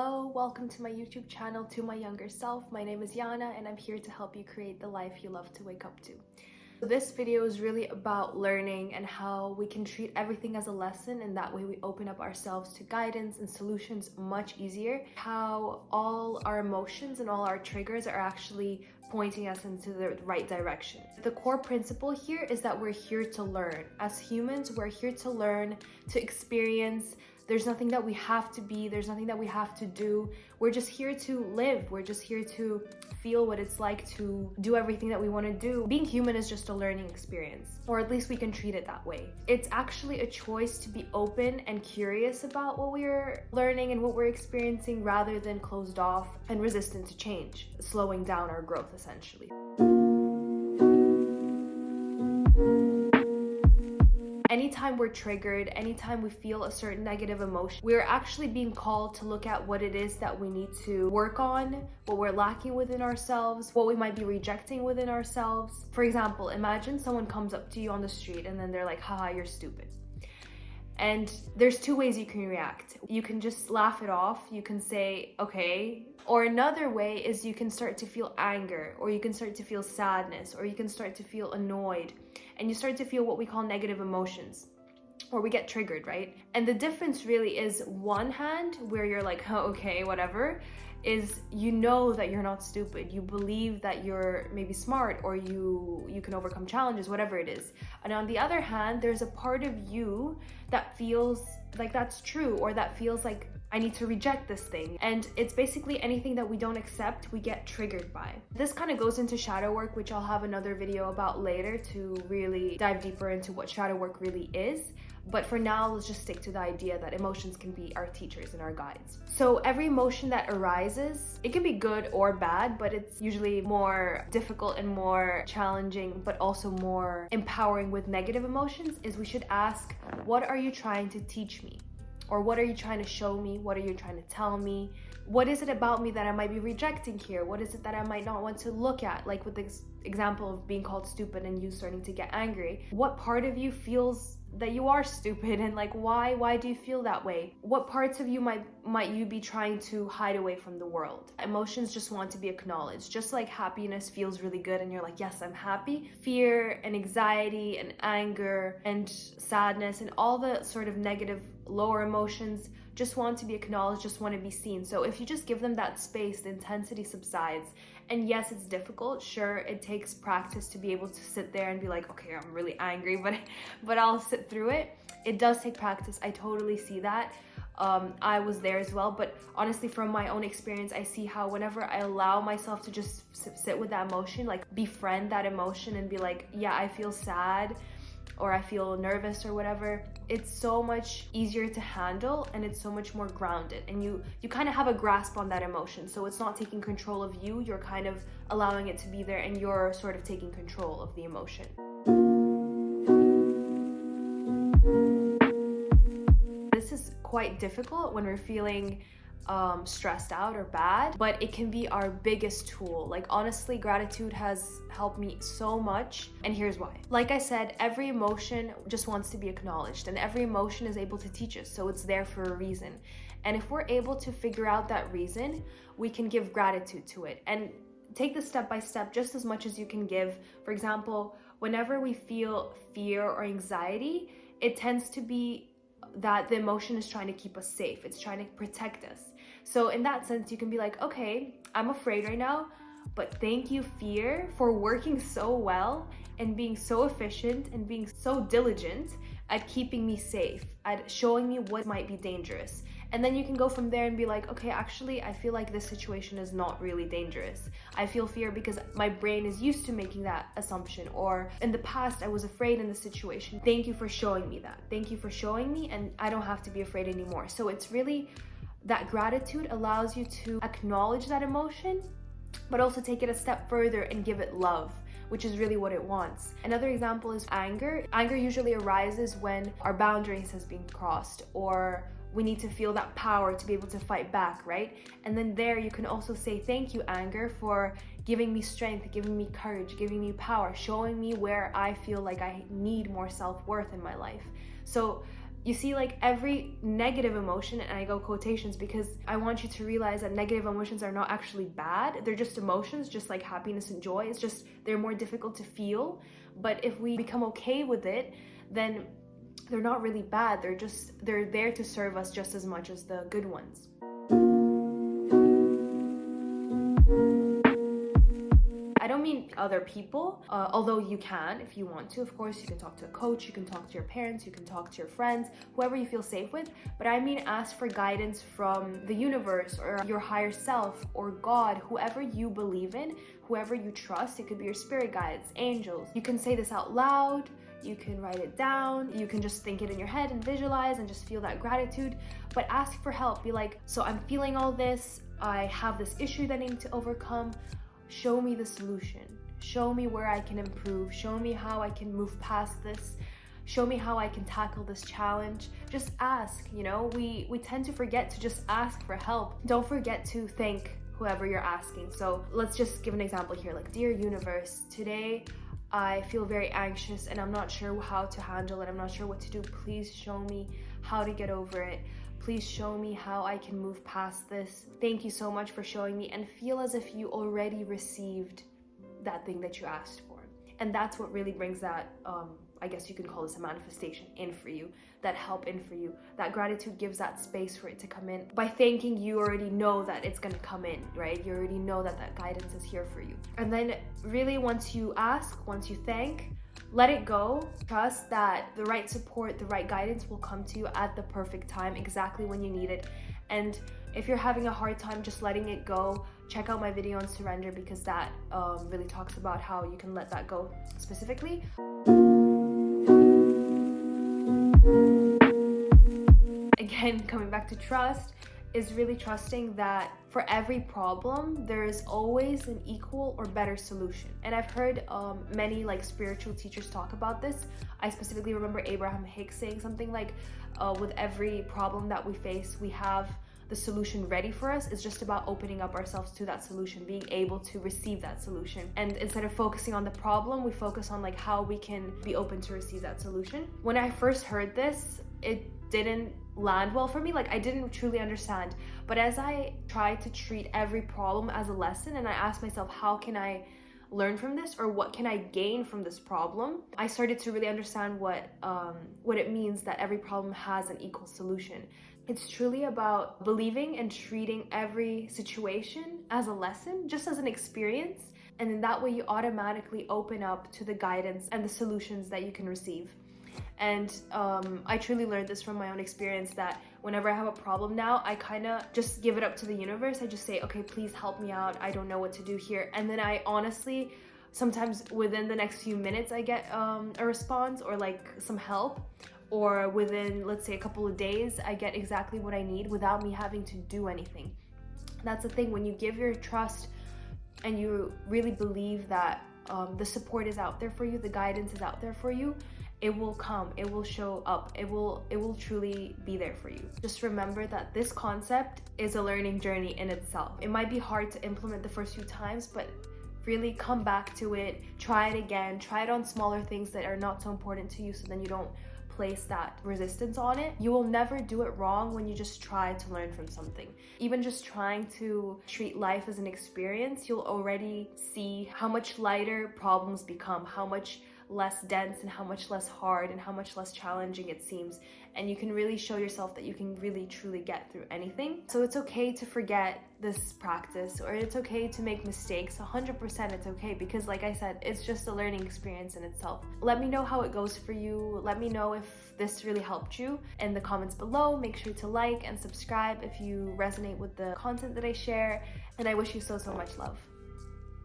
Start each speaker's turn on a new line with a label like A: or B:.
A: Hello, welcome to my YouTube channel, To My Younger Self. My name is Yana and I'm here to help you create the life you love to wake up to. This video is really about learning and how we can treat everything as a lesson, and that way we open up ourselves to guidance and solutions much easier. How all our emotions and all our triggers are actually pointing us into the right direction. The core principle here is that we're here to learn. As humans, we're here to learn, to experience. There's nothing that we have to be, there's nothing that we have to do. We're just here to live. We're just here to feel what it's like to do everything that we want to do. Being human is just a learning experience, or at least we can treat it that way. It's actually a choice to be open and curious about what we're learning and what we're experiencing, rather than closed off and resistant to change, slowing down our growth essentially. Anytime we're triggered, anytime we feel a certain negative emotion, we're actually being called to look at what it is that we need to work on, what we're lacking within ourselves, what we might be rejecting within ourselves. For example, imagine someone comes up to you on the street and then they're like, haha, you're stupid. And there's two ways you can react. You can just laugh it off, you can say, okay. Or another way is you can start to feel anger, or you can start to feel sadness, or you can start to feel annoyed. And you start to feel what we call negative emotions, or we get triggered, right? And the difference really is, one hand where you're like, oh, okay, whatever, is you know that you're not stupid. You believe that you're maybe smart, or you can overcome challenges, whatever it is. And on the other hand, there's a part of you that feels like that's true, or that feels like I need to reject this thing. And it's basically anything that we don't accept, we get triggered by. This kind of goes into shadow work, which I'll have another video about later to really dive deeper into what shadow work really is. But for now, let's just stick to the idea that emotions can be our teachers and our guides. So every emotion that arises, it can be good or bad, but it's usually more difficult and more challenging, but also more empowering with negative emotions, is we should ask, what are you trying to teach me? Or what are you trying to show me? What are you trying to tell me? What is it about me that I might be rejecting here? What is it that I might not want to look at? Like with this example of being called stupid and you starting to get angry. What part of you feels that you are stupid, and like why do you feel that way? What parts of you might you be trying to hide away from the world? Emotions just want to be acknowledged. Just like happiness feels really good and you're like, yes, I'm happy. Fear and anxiety and anger and sadness and all the sort of negative lower emotions just want to be acknowledged, just want to be seen. So if you just give them that space, the intensity subsides. And yes, it's difficult. Sure, it takes practice to be able to sit there and be like, okay, I'm really angry, but I'll sit through it. It does take practice. I totally see that. I was there as well, but honestly, from my own experience, I see how whenever I allow myself to just sit with that emotion, like befriend that emotion and be like, yeah, I feel sad, or I feel nervous or whatever, it's so much easier to handle and it's so much more grounded, and you kind of have a grasp on that emotion. So it's not taking control of you, you're kind of allowing it to be there and you're sort of taking control of the emotion. This is quite difficult when we're feeling stressed out or bad, but it can be our biggest tool. Like honestly, gratitude has helped me so much, and here's why. Like I said, every emotion just wants to be acknowledged, and every emotion is able to teach us, so it's there for a reason. And if we're able to figure out that reason, we can give gratitude to it and take this step by step just as much as you can give. For example, whenever we feel fear or anxiety, it tends to be that the emotion is trying to keep us safe. It's trying to protect us. So in that sense, you can be like, okay, I'm afraid right now, but thank you, fear, for working so well and being so efficient and being so diligent at keeping me safe, at showing me what might be dangerous. And then you can go from there and be like, okay, actually, I feel like this situation is not really dangerous. I feel fear because my brain is used to making that assumption, or in the past, I was afraid in the situation. Thank you for showing me that. Thank you for showing me, and I don't have to be afraid anymore. So it's really that gratitude allows you to acknowledge that emotion, but also take it a step further and give it love, which is really what it wants. Another example is anger. Anger usually arises when our boundaries has been crossed, or we need to feel that power to be able to fight back, right? And then there you can also say, thank you, anger, for giving me strength, giving me courage, giving me power, showing me where I feel like I need more self-worth in my life. So You see, like every negative emotion, and I go quotations because I want you to realize that negative emotions are not actually bad. They're just emotions, just like happiness and joy. It's just they're more difficult to feel. But if we become okay with it, then they're not really bad. They're there to serve us just as much as the good ones. I don't mean other people, although you can if you want to. Of course, you can talk to a coach, you can talk to your parents, you can talk to your friends, whoever you feel safe with. But I mean ask for guidance from the universe or your higher self or God, whoever you believe in, whoever you trust. It could be your spirit guides, angels. You can say this out loud. You can write it down. You can just think it in your head and visualize and just feel that gratitude. But ask for help. Be like, so I'm feeling all this. I have this issue that I need to overcome. Show me the solution. Show me where I can improve. Show me how I can move past this. Show me how I can tackle this challenge. Just ask, you know, we tend to forget to just ask for help. Don't forget to thank whoever you're asking. So let's just give an example here, like, dear universe, today I feel very anxious and I'm not sure how to handle it. I'm not sure what to do. Please show me how to get over it. Please show me how I can move past this. Thank you so much for showing me, and feel as if you already received that thing that you asked for. And that's what really brings that, I guess you can call this a manifestation in for you, that help in for you. That gratitude gives that space for it to come in. By thanking, you already know that it's gonna come in, right? You already know that that guidance is here for you. And then really once you ask, once you thank, let it go. Trust that the right support, the right guidance will come to you at the perfect time, exactly when you need it. And if you're having a hard time just letting it go, check out my video on surrender, because that really talks about how you can let that go specifically. Again, coming back to trust, is really trusting that for every problem, there is always an equal or better solution. And I've heard many like spiritual teachers talk about this. I specifically remember Abraham Hicks saying something like, with every problem that we face, we have the solution ready for us. It's just about opening up ourselves to that solution, being able to receive that solution. And instead of focusing on the problem, we focus on like how we can be open to receive that solution. When I first heard this, it didn't land well for me. Like, I didn't truly understand. But as I tried to treat every problem as a lesson, and I asked myself, how can I learn from this, or what can I gain from this problem, I started to really understand what it means that every problem has an equal solution. It's truly about believing and treating every situation as a lesson, just as an experience. And in that way, you automatically open up to the guidance and the solutions that you can receive. And I truly learned this from my own experience, that whenever I have a problem now, I kind of just give it up to the universe. I just say, okay, please help me out. I don't know what to do here. And then I honestly, sometimes within the next few minutes, I get a response or like some help. Or within, let's say, a couple of days, I get exactly what I need without me having to do anything. That's the thing, when you give your trust and you really believe that the support is out there for you, the guidance is out there for you, it will come, it will show up, it will truly be there for you. Just remember that this concept is a learning journey in itself. It might be hard to implement the first few times, but really come back to it, try it again, try it on smaller things that are not so important to you, so then you don't place that resistance on it. You will never do it wrong when you just try to learn from something. Even just trying to treat life as an experience, you'll already see how much lighter problems become, how much less dense and how much less hard and how much less challenging it seems. And you can really show yourself that you can really truly get through anything. So it's okay to forget this practice, or it's okay to make mistakes. 100% it's okay, because like I said, it's just a learning experience in itself. Let me know how it goes for you. Let me know if this really helped you in the comments below. Make sure to like and subscribe if you resonate with the content that I share. And I wish you so much love.